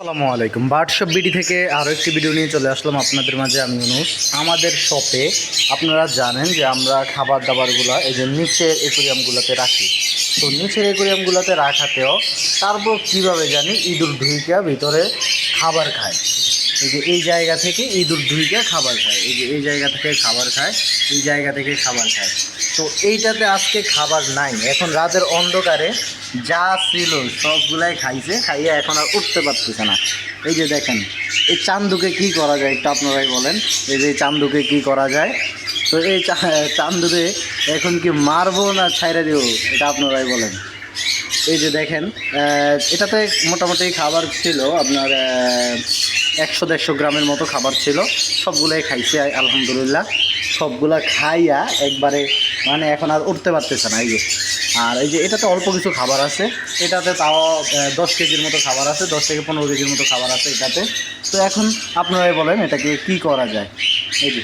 আসসালামু আলাইকুম। বার্ডশপ বিডি থেকে আরও একটি ভিডিও নিয়ে চলে আসলাম আপনাদের মাঝে। আমি ইউনুস। আমাদের শপে আপনারা জানেন যে আমরা খাবার দাবারগুলো এই যে নিচের অ্যাকোয়ারিয়ামগুলোতে রাখি। তো নিচের অ্যাকোয়ারিয়ামগুলোতে রাখাতেও তারপর কীভাবে জানি ইঁদুর ঢুইকা ভিতরে খাবার খায়। এই যে এই জায়গা থেকে ইঁদুর ঢুইকা খাবার খায়, এই যে এই জায়গা থেকে খাবার খায়, এই জায়গা থেকে খাবার খায়। তো এইটাতে আজকে খাবার নাই। এখন রাতের অন্ধকারে যা ছিল সবগুলাই খাইছে, খাইয়ে এখন আর উঠতে পারতেছে না। এই যে দেখেন, এই চান্দুকে কি করা যায় একটু আপনারাই বলেন। এই যে চান্দুকে কি করা যায়? তো এই চান্দুকে এখন কি মারবো না ছাইড়া দিব, এটা আপনারাই বলেন। এই যে দেখেন, এটাতে মোটামুটি খাবার ছিল আপনার 100-150 গ্রামের মতো খাবার ছিল। সবগুলাই খাইছে আলহামদুলিল্লাহ। সবগুলা খাইয়া একবারে মানে এখন আর উঠতে পারতেছে না। এই যে আর এই যে এটাতে অল্প কিছু খাবার আছে, এটাতে তাও 10 কেজির মতো খাবার আছে, 10 থেকে 15 কেজির মতো খাবার আছে এটাতে। তো এখন আপনারাই বলেন এটাকে কি করা যায়। এই যে